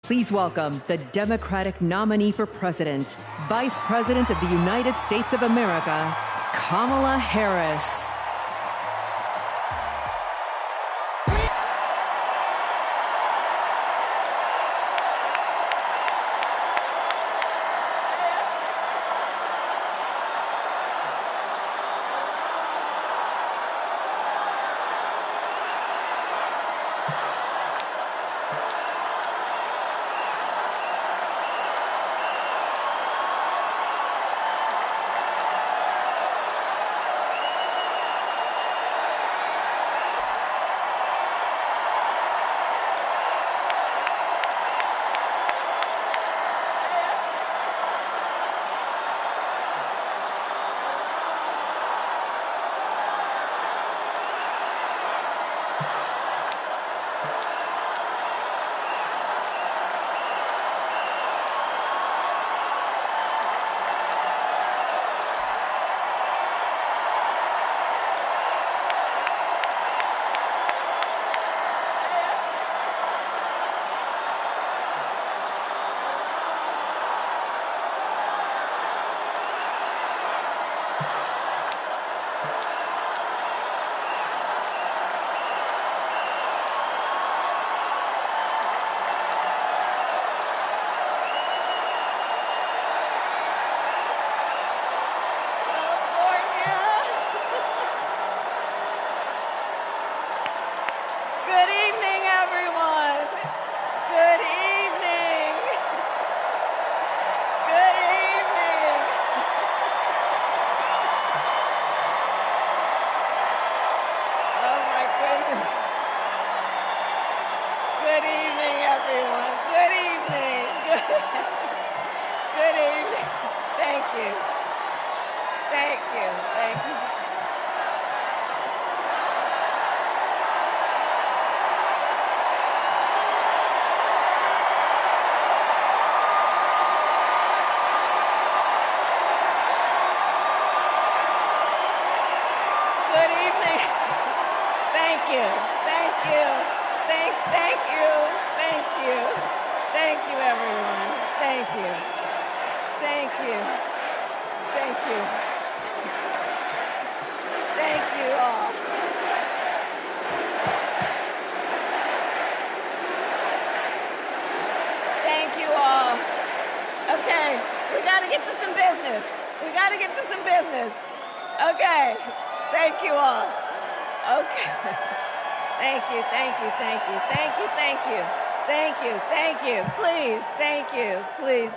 Please welcome the Democratic nominee for president, Vice President of the United States of America, Kamala Harris.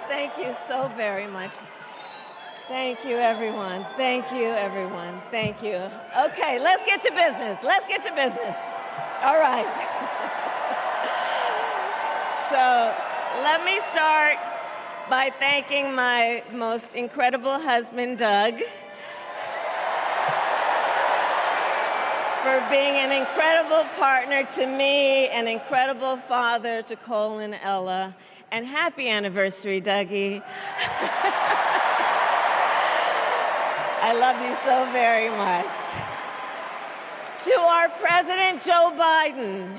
Thank you so very much. Thank you, everyone. Thank you, everyone. Thank you. Okay, let's get to business. Let's get to business. All right. So let me start by thanking my most incredible husband, Doug, for being an incredible partner to me, an incredible father to Cole and Ella. And happy anniversary, Dougie. I love you so very much. To our President, Joe Biden.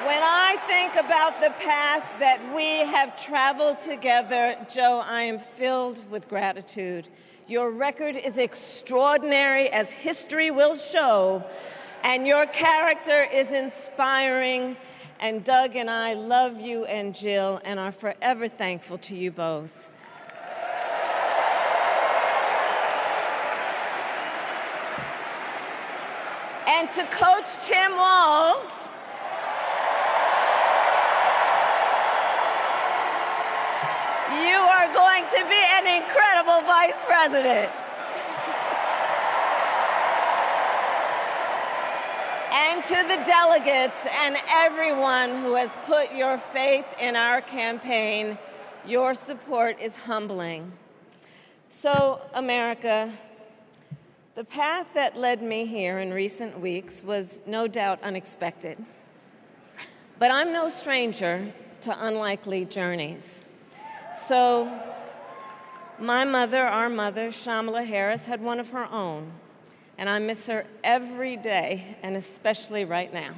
When I think about the path that we have traveled together, Joe, I am filled with gratitude. Your record is extraordinary, as history will show, and your character is inspiring. And Doug and I love you and Jill and are forever thankful to you both. And to Coach Tim Walz, you are going to be an incredible vice president. And to the delegates and everyone who has put your faith in our campaign, your support is humbling. So, America, the path that led me here in recent weeks was no doubt unexpected. But I'm no stranger to unlikely journeys. So, my mother, our mother, Kamala Harris, had one of her own. And I miss her every day, and especially right now.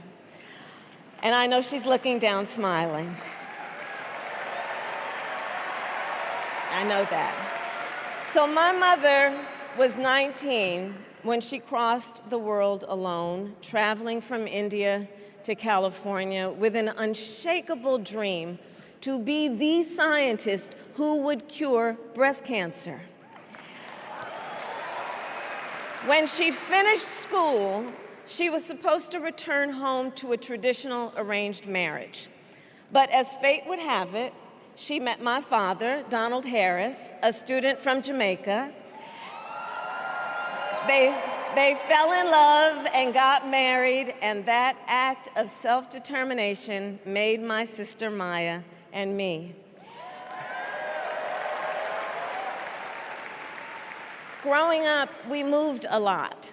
And I know she's looking down smiling. I know that. So my mother was 19 when she crossed the world alone, traveling from India to California with an unshakable dream to be the scientist who would cure breast cancer. When she finished school, she was supposed to return home to a traditional arranged marriage. But as fate would have it, she met my father, Donald Harris, a student from Jamaica. They fell in love and got married, and that act of self-determination made my sister Maya and me. Growing up, we moved a lot.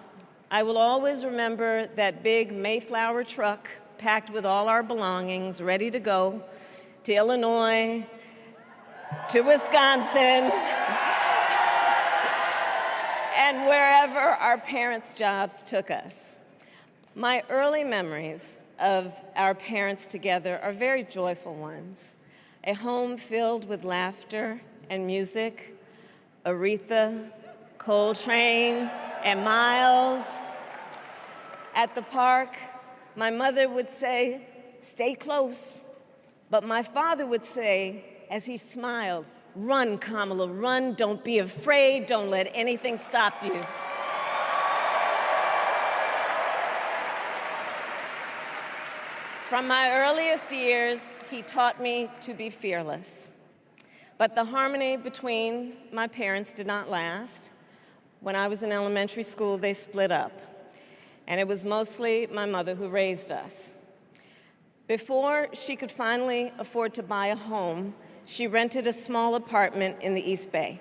I will always remember that big Mayflower truck packed with all our belongings, ready to go to Illinois, to Wisconsin, and wherever our parents' jobs took us. My early memories of our parents together are very joyful ones. A home filled with laughter and music, Aretha, Coltrane, and Miles. At the park, my mother would say, "Stay close." But my father would say, as he smiled, "Run, Kamala, run. Don't be afraid. Don't let anything stop you." From my earliest years, he taught me to be fearless. But the harmony between my parents did not last. When I was in elementary school, they split up. And it was mostly my mother who raised us. Before she could finally afford to buy a home, she rented a small apartment in the East Bay.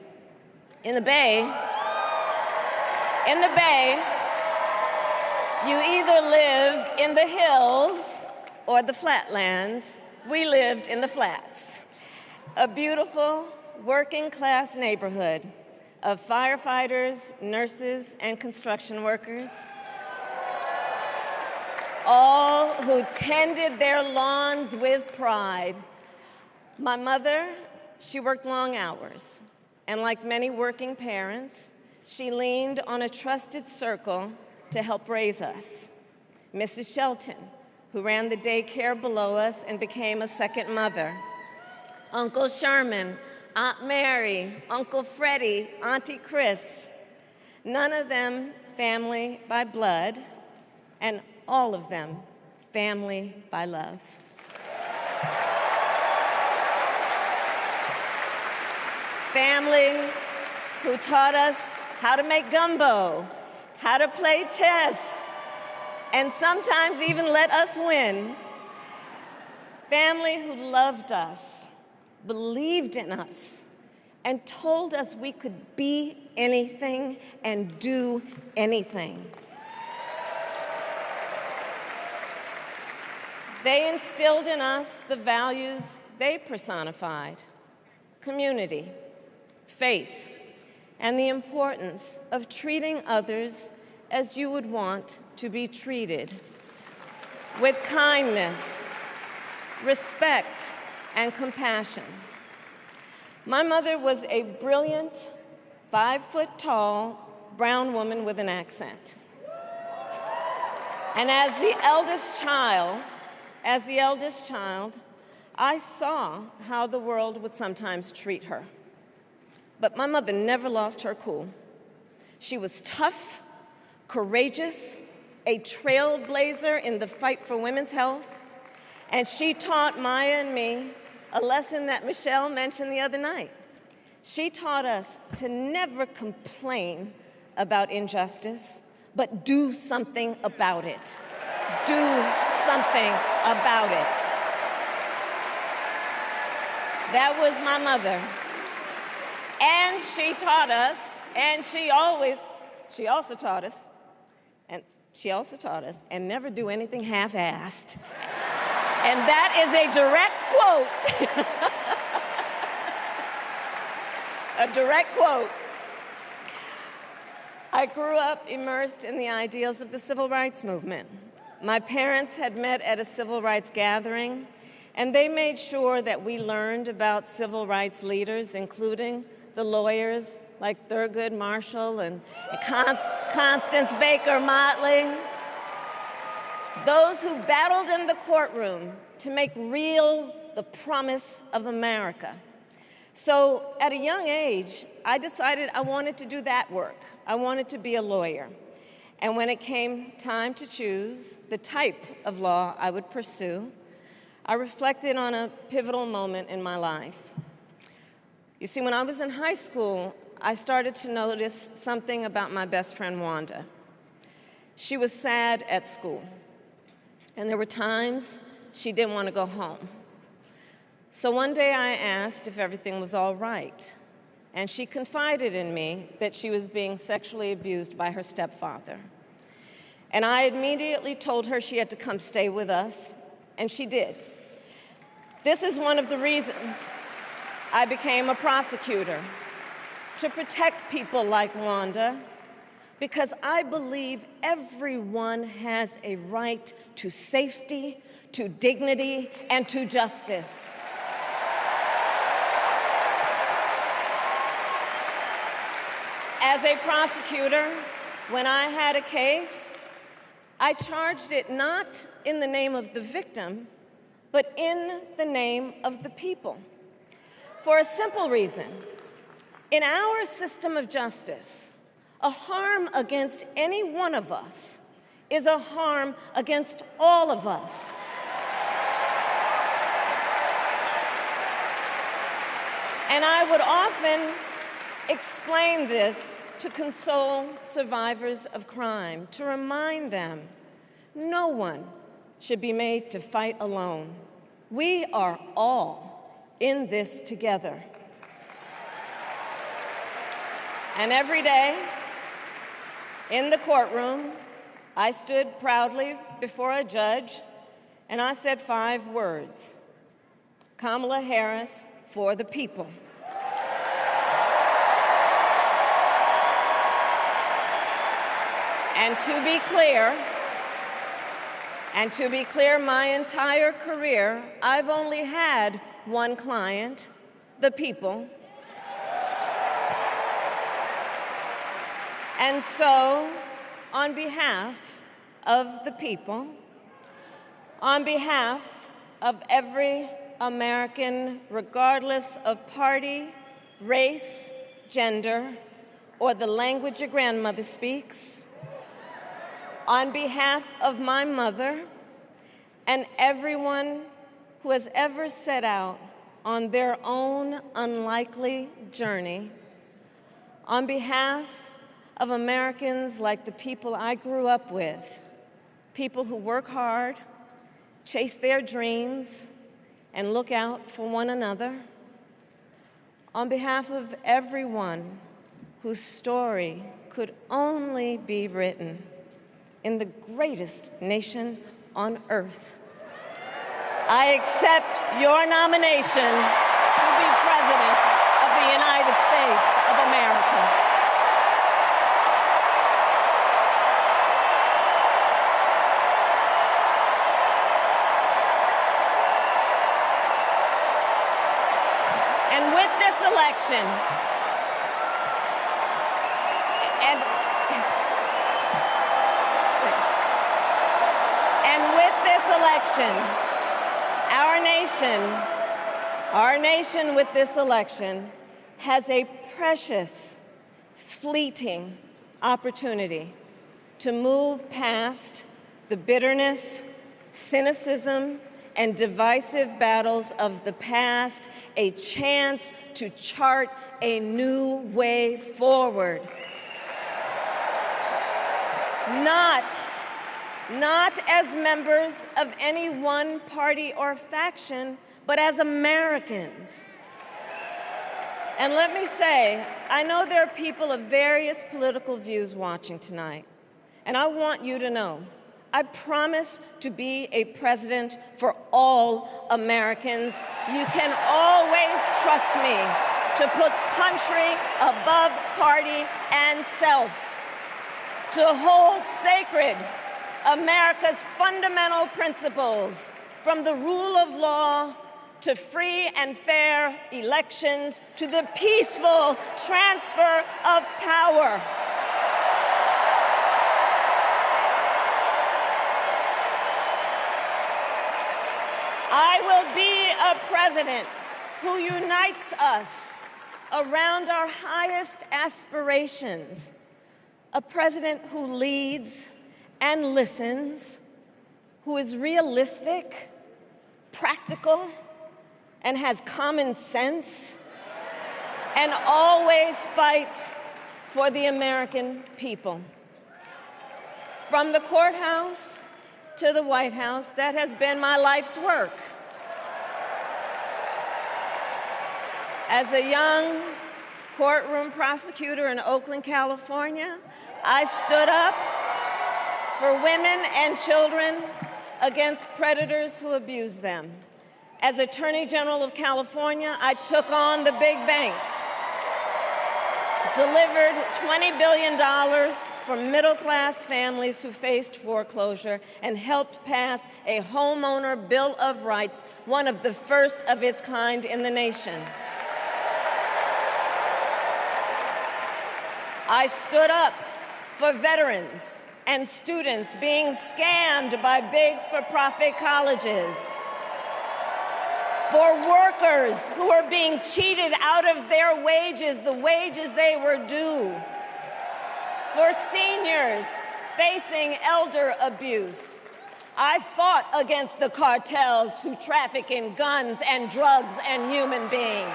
In the Bay, you either live in the hills or the flatlands. We lived in the flats. A beautiful working-class neighborhood of firefighters, nurses, and construction workers, all who tended their lawns with pride. My mother, she worked long hours, and like many working parents, she leaned on a trusted circle to help raise us. Mrs. Shelton, who ran the daycare below us and became a second mother. Uncle Sherman, Aunt Mary, Uncle Freddie, Auntie Chris. None of them family by blood, and all of them family by love. Family who taught us how to make gumbo, how to play chess, and sometimes even let us win. Family who loved us, believed in us, and told us we could be anything and do anything. They instilled in us the values they personified: community, faith, and the importance of treating others as you would want to be treated, with kindness, respect, and compassion. My mother was a brilliant, 5-foot-tall, brown woman with an accent. And as the eldest child, I saw how the world would sometimes treat her. But my mother never lost her cool. She was tough, courageous, a trailblazer in the fight for women's health, and she taught Maya and me a lesson that Michelle mentioned the other night. She taught us to never complain about injustice, but do something about it. Do something about it. That was my mother. And she taught us, and she also taught us, and never do anything half-assed. And that is a direct quote. A direct quote. I grew up immersed in the ideals of the civil rights movement. My parents had met at a civil rights gathering, and they made sure that we learned about civil rights leaders, including the lawyers like Thurgood Marshall and Constance Baker Motley, those who battled in the courtroom to make real the promise of America. So at a young age, I decided I wanted to do that work. I wanted to be a lawyer. And when it came time to choose the type of law I would pursue, I reflected on a pivotal moment in my life. You see, when I was in high school, I started to notice something about my best friend, Wanda. She was sad at school, and there were times she didn't want to go home. So one day I asked if everything was all right, and she confided in me that she was being sexually abused by her stepfather. And I immediately told her she had to come stay with us, and she did. This is one of the reasons I became a prosecutor, to protect people like Wanda, because I believe everyone has a right to safety, to dignity, and to justice. As a prosecutor, when I had a case, I charged it not in the name of the victim, but in the name of the people. For a simple reason. In our system of justice, a harm against any one of us is a harm against all of us. And I would often explain this to console survivors of crime, to remind them no one should be made to fight alone. We are all in this together. And every day in the courtroom, I stood proudly before a judge and I said 5 words: Kamala Harris for the people. And to be clear, my entire career, I've only had one client, the people. And so, on behalf of the people, on behalf of every American, regardless of party, race, gender, or the language your grandmother speaks, on behalf of my mother and everyone who has ever set out on their own unlikely journey, on behalf of Americans like the people I grew up with, people who work hard, chase their dreams, and look out for one another, on behalf of everyone whose story could only be written in the greatest nation on earth, I accept your nomination to be President of the United States of America. And with this election, our nation with this election has a precious, fleeting opportunity to move past the bitterness, cynicism, and divisive battles of the past, a chance to chart a new way forward. Not as members of any one party or faction, but as Americans. And let me say, I know there are people of various political views watching tonight, and I want you to know, I promise to be a president for all Americans. You can always trust me to put country above party and self, to hold sacred America's fundamental principles, from the rule of law to free and fair elections to the peaceful transfer of power. I will be a president who unites us around our highest aspirations, a president who leads and listens, who is realistic, practical, and has common sense, and always fights for the American people. From the courthouse to the White House, that has been my life's work. As a young courtroom prosecutor in Oakland, California, I stood up for women and children against predators who abuse them. As Attorney General of California, I took on the big banks, delivered $20 billion for middle-class families who faced foreclosure, and helped pass a homeowner Bill of Rights, one of the first of its kind in the nation. I stood up for veterans and students being scammed by big for-profit colleges, for workers who are being cheated out of their wages, the wages they were due, for seniors facing elder abuse. I fought against the cartels who traffic in guns and drugs and human beings,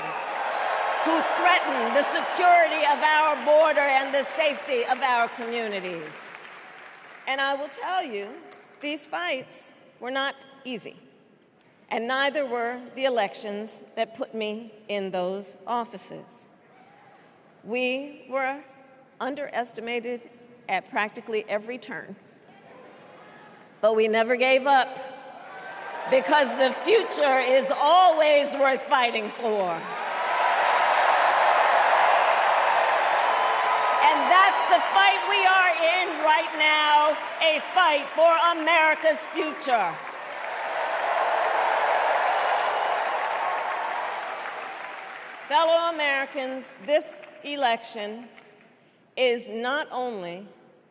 who threaten the security of our border and the safety of our communities. And I will tell you, these fights were not easy, and neither were the elections that put me in those offices. We were underestimated at practically every turn, but we never gave up, because the future is always worth fighting for. And that's the fight we are in right now, a fight for America's future. Fellow Americans, this election is not only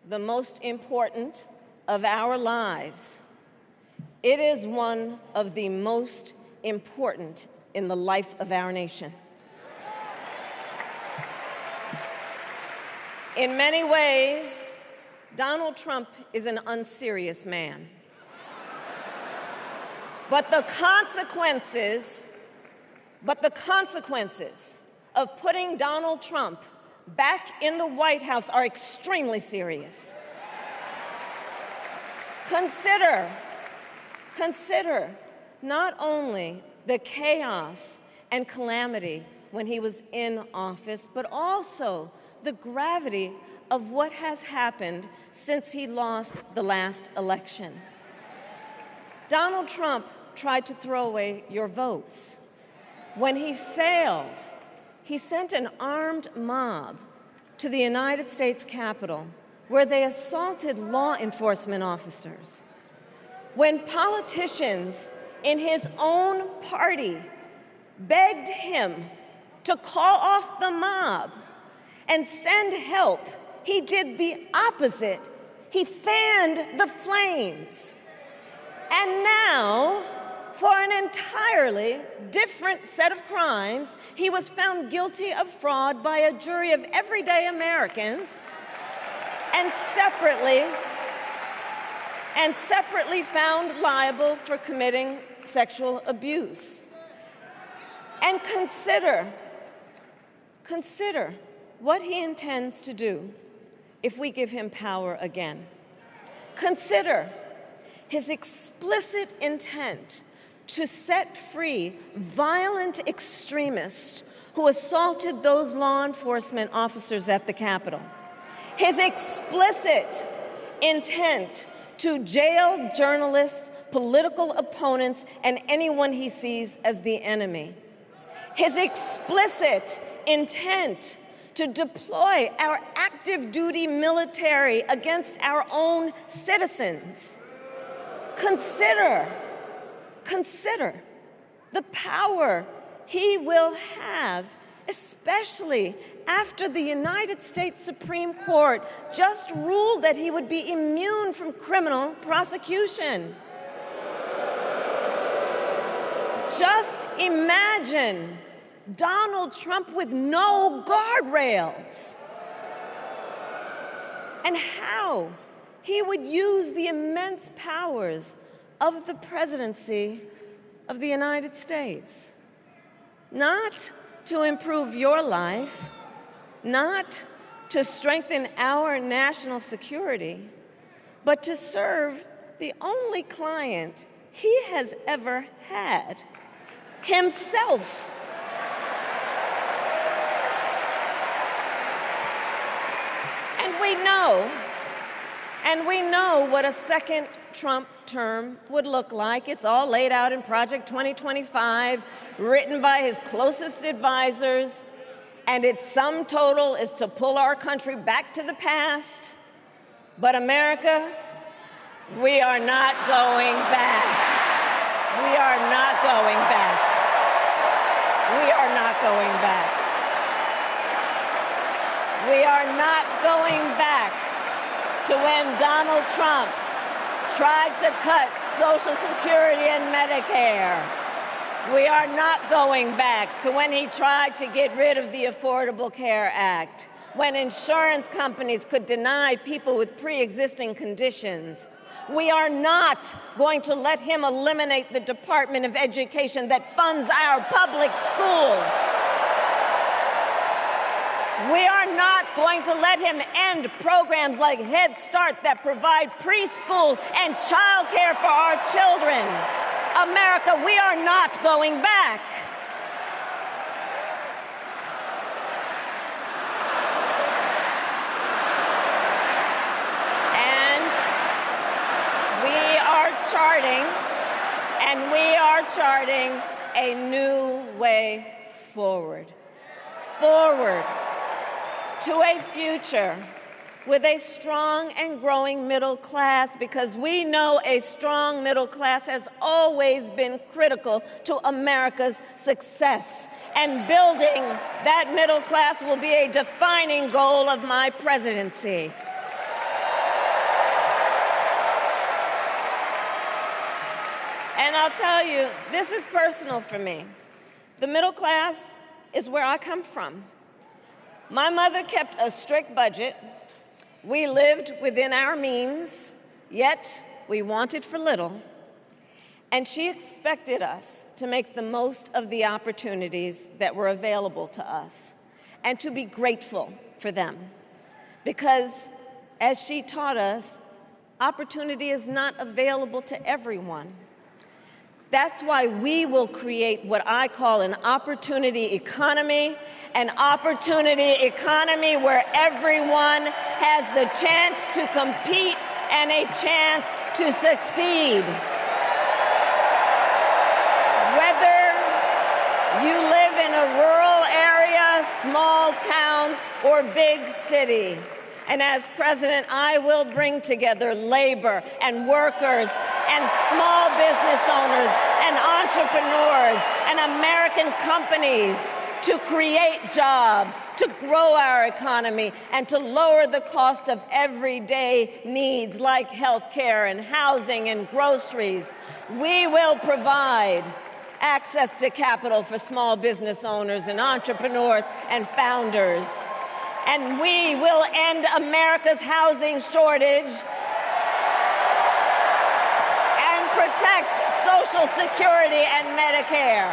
the most important of our lives, it is one of the most important in the life of our nation. In many ways, Donald Trump is an unserious man. But the consequences of putting Donald Trump back in the White House are extremely serious. Consider not only the chaos and calamity when he was in office, but also the gravity of what has happened since he lost the last election. Donald Trump tried to throw away your votes. When he failed, he sent an armed mob to the United States Capitol, where they assaulted law enforcement officers. When politicians in his own party begged him to call off the mob and send help, he did the opposite. He fanned the flames. And now, for an entirely different set of crimes, he was found guilty of fraud by a jury of everyday Americans, and separately found liable for committing sexual abuse. And consider what he intends to do if we give him power again. Consider his explicit intent to set free violent extremists who assaulted those law enforcement officers at the Capitol. His explicit intent to jail journalists, political opponents, and anyone he sees as the enemy. His explicit intent to deploy our active duty military against our own citizens. Consider the power he will have, especially after the United States Supreme Court just ruled that he would be immune from criminal prosecution. Just imagine Donald Trump with no guardrails, and how he would use the immense powers of the presidency of the United States, not to improve your life, not to strengthen our national security, but to serve the only client he has ever had, himself. And we know what a second Trump term would look like. It's all laid out in Project 2025, written by his closest advisors, and its sum total is to pull our country back to the past. But America, we are not going back. We are not going back. We are not going back. We are not going back to when Donald Trump tried to cut Social Security and Medicare. We are not going back to when he tried to get rid of the Affordable Care Act, when insurance companies could deny people with pre-existing conditions. We are not going to let him eliminate the Department of Education that funds our public schools. We are not going to let him end programs like Head Start that provide preschool and childcare for our children. America, we are not going back. And we are charting a new way forward. Forward to a future with a strong and growing middle class, because we know a strong middle class has always been critical to America's success. And building that middle class will be a defining goal of my presidency. And I'll tell you, this is personal for me. The middle class is where I come from. My mother kept a strict budget. We lived within our means, yet we wanted for little. And she expected us to make the most of the opportunities that were available to us and to be grateful for them. Because, as she taught us, opportunity is not available to everyone. That's why we will create what I call an opportunity economy where everyone has the chance to compete and a chance to succeed. Whether you live in a rural area, small town, or big city. And as president, I will bring together labor and workers and small business owners and entrepreneurs and American companies to create jobs, to grow our economy, and to lower the cost of everyday needs like health care and housing and groceries. We will provide access to capital for small business owners and entrepreneurs and founders. And we will end America's housing shortage and protect Social Security and Medicare.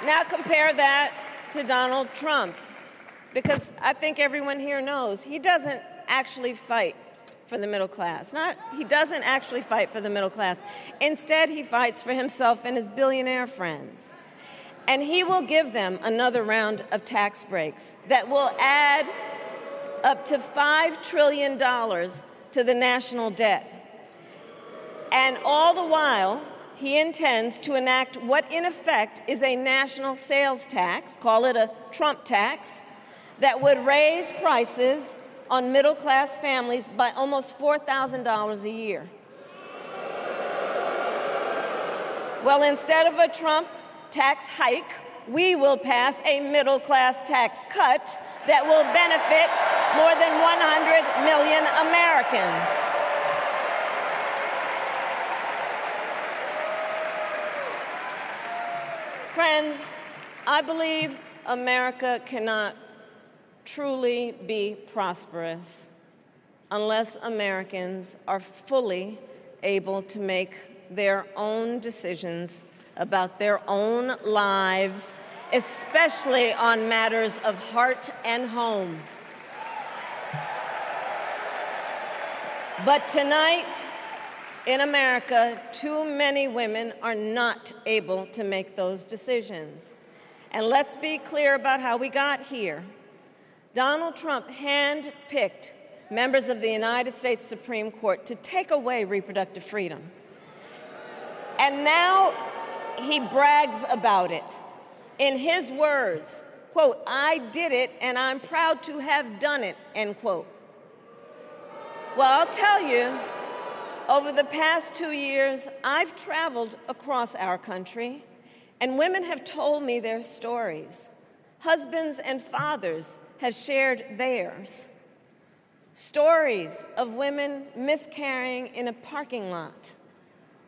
Now compare that to Donald Trump, because I think everyone here knows he doesn't actually fight for the middle class. He doesn't actually fight for the middle class. Instead, he fights for himself and his billionaire friends. And he will give them another round of tax breaks that will add up to $5 trillion to the national debt. And all the while, he intends to enact what in effect is a national sales tax, call it a Trump tax, that would raise prices on middle-class families by almost $4,000 a year. Well, instead of a Trump tax hike, we will pass a middle-class tax cut that will benefit more than 100 million Americans. Friends, I believe America cannot truly be prosperous unless Americans are fully able to make their own decisions about their own lives, especially on matters of heart and home. But tonight, in America, too many women are not able to make those decisions. And let's be clear about how we got here. Donald Trump handpicked members of the United States Supreme Court to take away reproductive freedom. And now he brags about it. In his words, quote, "I did it and I'm proud to have done it," end quote. Well, I'll tell you, over the past 2 years, I've traveled across our country, and women have told me their stories. Husbands and fathers have shared theirs. Stories of women miscarrying in a parking lot,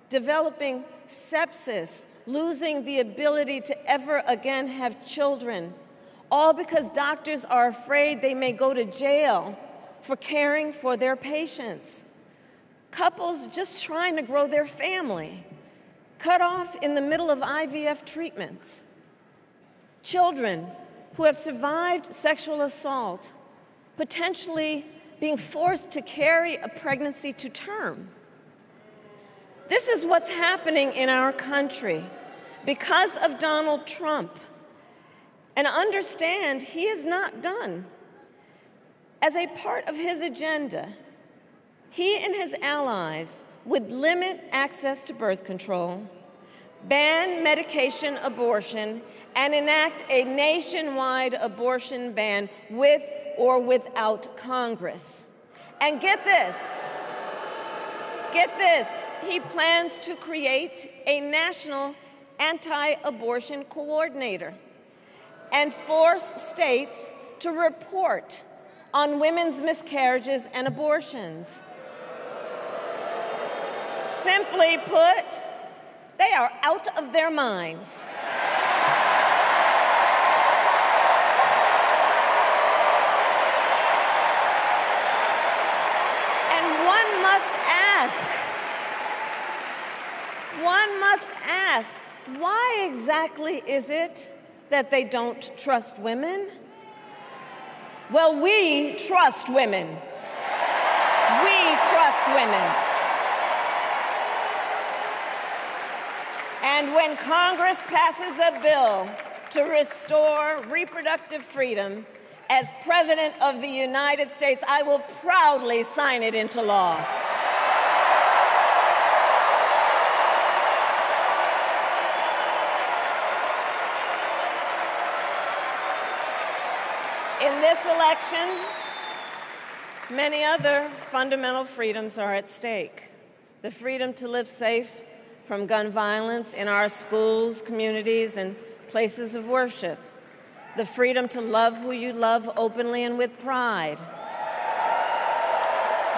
developing sepsis, losing the ability to ever again have children, all because doctors are afraid they may go to jail for caring for their patients. Couples just trying to grow their family, cut off in the middle of IVF treatments. Children who have survived sexual assault, potentially being forced to carry a pregnancy to term. This is what's happening in our country because of Donald Trump. And understand, he is not done. As a part of his agenda, he and his allies would limit access to birth control, ban medication abortion, and enact a nationwide abortion ban with or without Congress. And get this, he plans to create a national anti-abortion coordinator and force states to report on women's miscarriages and abortions. Simply put, they are out of their minds. And one must ask, why exactly is it that they don't trust women? Well, we trust women. We trust women. And when Congress passes a bill to restore reproductive freedom, as President of the United States, I will proudly sign it into law. In this election, many other fundamental freedoms are at stake. The freedom to live safe from gun violence in our schools, communities, and places of worship. The freedom to love who you love openly and with pride.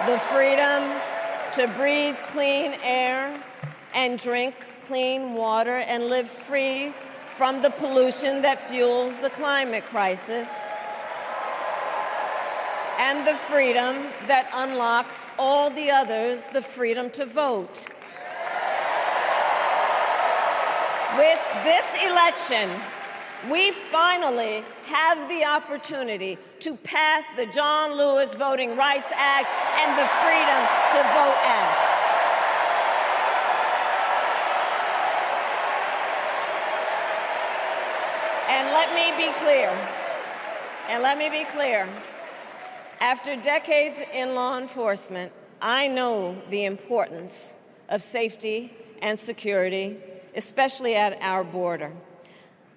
The freedom to breathe clean air and drink clean water and live free from the pollution that fuels the climate crisis. And the freedom that unlocks all the others, the freedom to vote. With this election, we finally have the opportunity to pass the John Lewis Voting Rights Act and the Freedom to Vote Act. And let me be clear. After decades in law enforcement, I know the importance of safety and security, especially at our border.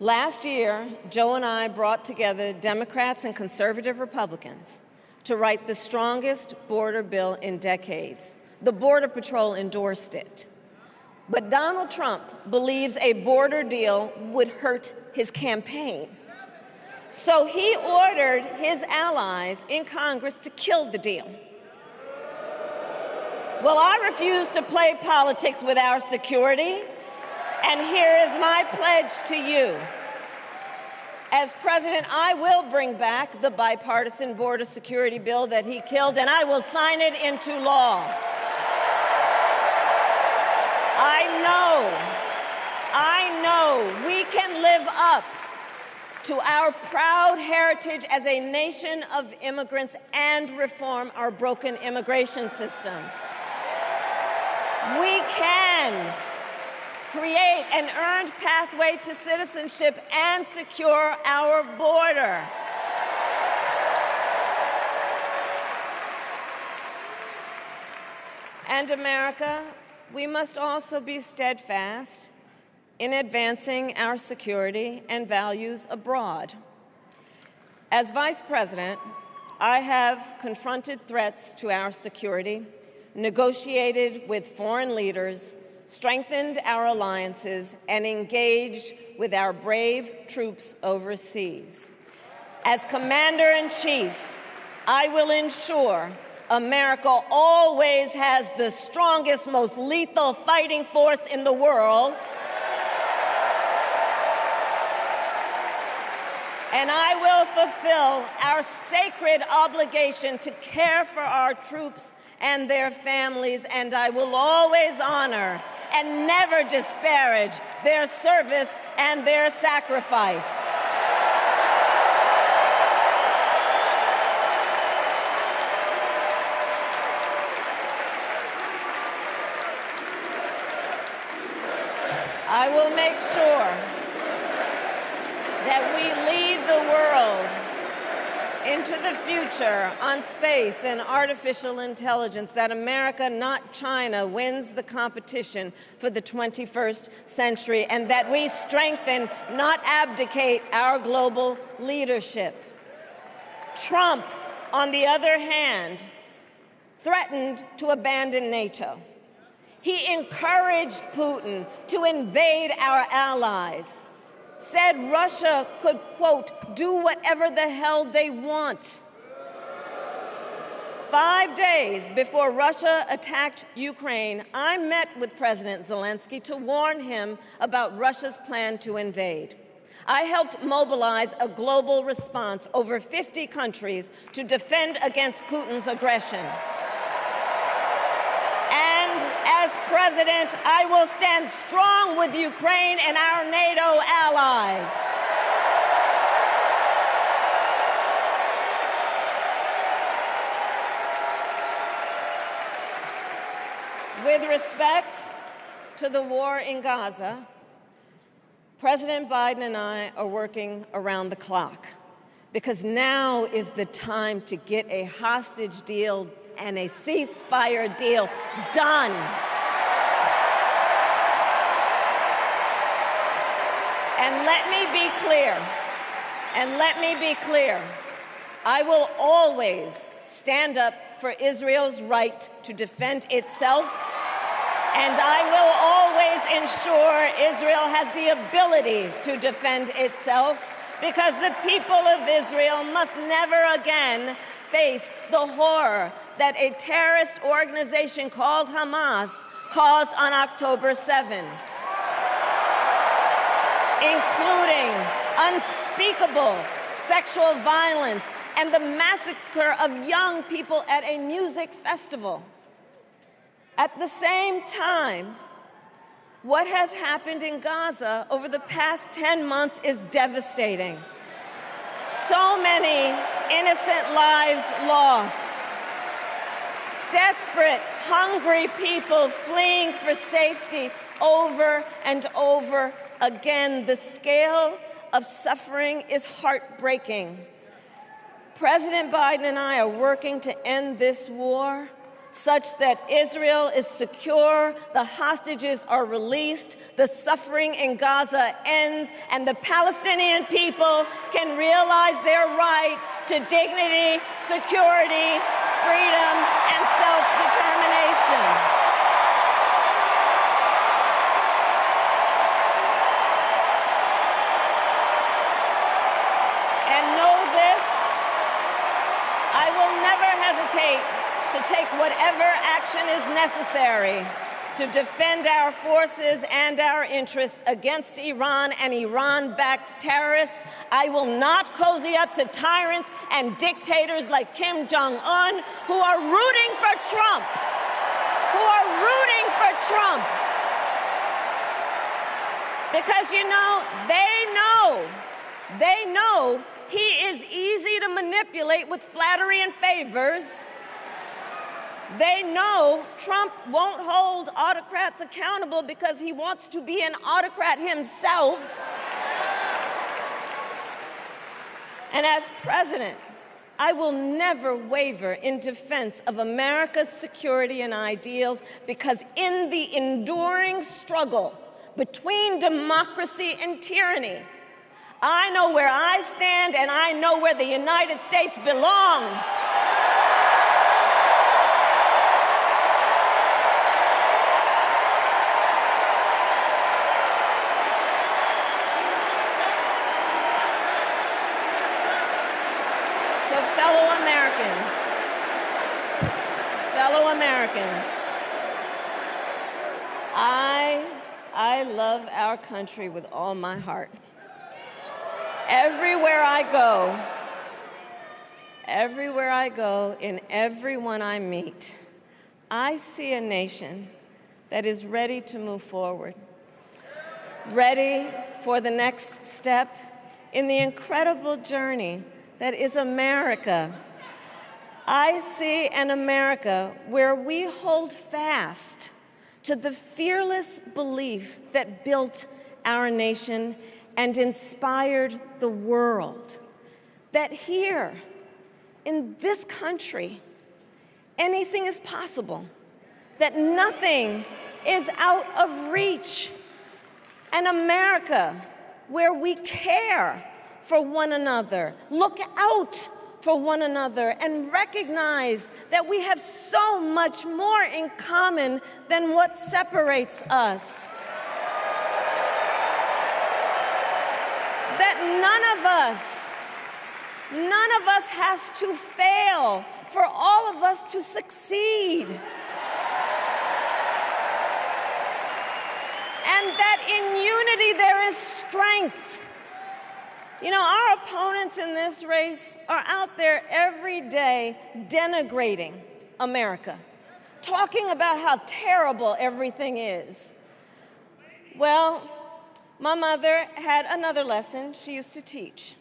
Last year, Joe and I brought together Democrats and conservative Republicans to write the strongest border bill in decades. The Border Patrol endorsed it. But Donald Trump believes a border deal would hurt his campaign. So he ordered his allies in Congress to kill the deal. Well, I refuse to play politics with our security, and here is my pledge to you. As president, I will bring back the bipartisan border security bill that he killed, and I will sign it into law. I know we can live up to our proud heritage as a nation of immigrants and reform our broken immigration system. We can create an earned pathway to citizenship and secure our border. And America, we must also be steadfast in advancing our security and values abroad. As Vice President, I have confronted threats to our security, negotiated with foreign leaders, strengthened our alliances, and engaged with our brave troops overseas. As Commander-in-Chief, I will ensure America always has the strongest, most lethal fighting force in the world, and I will fulfill our sacred obligation to care for our troops and their families, and I will always honor and never disparage their service and their sacrifice. I will make sure that we lead the world into the future on space and artificial intelligence, that America, not China, wins the competition for the 21st century, and that we strengthen, not abdicate, our global leadership. Trump, on the other hand, threatened to abandon NATO. He encouraged Putin to invade our allies, said Russia could, quote, do whatever the hell they want. 5 days before Russia attacked Ukraine, I met with President Zelensky to warn him about Russia's plan to invade. I helped mobilize a global response, over 50 countries, to defend against Putin's aggression. And as president, I will stand strong with Ukraine and our NATO allies. With respect to the war in Gaza, President Biden and I are working around the clock, because now is the time to get a hostage deal and a ceasefire deal done. And let me be clear, I will always stand up for Israel's right to defend itself, and I will always ensure Israel has the ability to defend itself, because the people of Israel must never again face the horror that a terrorist organization called Hamas caused on October 7, including unspeakable sexual violence and the massacre of young people at a music festival. At the same time, what has happened in Gaza over the past 10 months is devastating. So many innocent lives lost. Desperate, hungry people fleeing for safety over and over again. The scale of suffering is heartbreaking. President Biden and I are working to end this war, such that Israel is secure, the hostages are released, the suffering in Gaza ends, and the Palestinian people can realize their right to dignity, security, freedom, and self-determination. I will never hesitate to take whatever action is necessary to defend our forces and our interests against Iran and Iran-backed terrorists. I will not cozy up to tyrants and dictators like Kim Jong-un who are rooting for Trump, Because, they know he is easy to manipulate with flattery and favors. They know Trump won't hold autocrats accountable because he wants to be an autocrat himself. And as president, I will never waver in defense of America's security and ideals, because in the enduring struggle between democracy and tyranny, I know where I stand, and I know where the United States belongs. So, fellow Americans, I love our country with all my heart. Everywhere I go, in everyone I meet, I see a nation that is ready to move forward, ready for the next step in the incredible journey that is America. I see an America where we hold fast to the fearless belief that built our nation and inspired the world, that here, in this country, anything is possible, that nothing is out of reach. An America where we care for one another, look out for one another, and recognize that we have so much more in common than what separates us. That none of us has to fail for all of us to succeed. And that in unity there is strength. Our opponents in this race are out there every day denigrating America, talking about how terrible everything is. Well, my mother had another lesson she used to teach.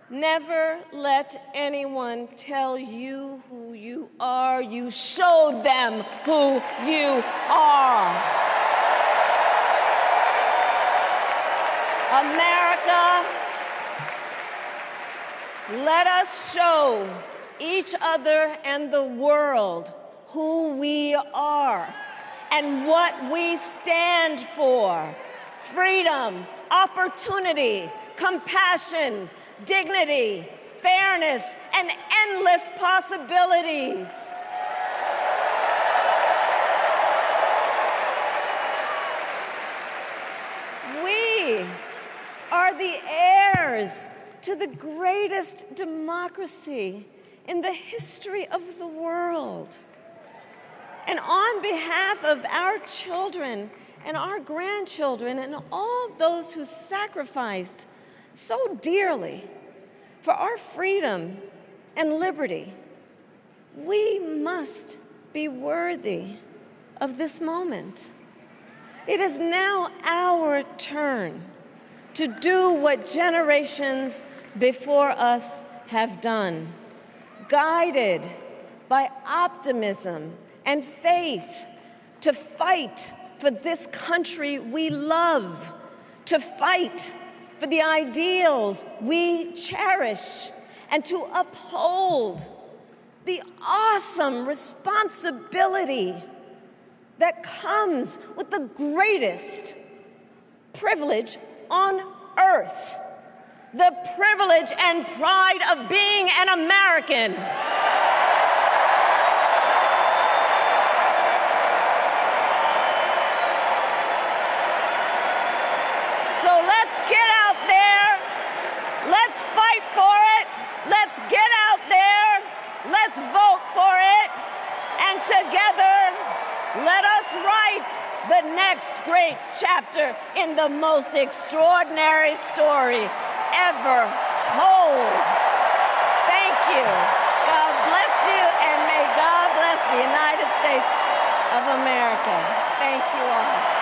Never let anyone tell you who you are. You show them who you are. America, let us show each other and the world who we are and what we stand for. Freedom, opportunity, compassion, dignity, fairness, and endless possibilities. We are the heirs to the greatest democracy in the history of the world. And on behalf of our children and our grandchildren and all those who sacrificed so dearly for our freedom and liberty, we must be worthy of this moment. It is now our turn to do what generations before us have done, guided by optimism and faith, to fight for this country we love, to fight for the ideals we cherish, and to uphold the awesome responsibility that comes with the greatest privilege on earth, the privilege and pride of being an American. So let's get out there, let's fight for it, let's get out there, let's vote for it, and together, let us write the next great chapter in the most extraordinary story ever told. Thank you. God bless you, and may God bless the United States of America. Thank you all.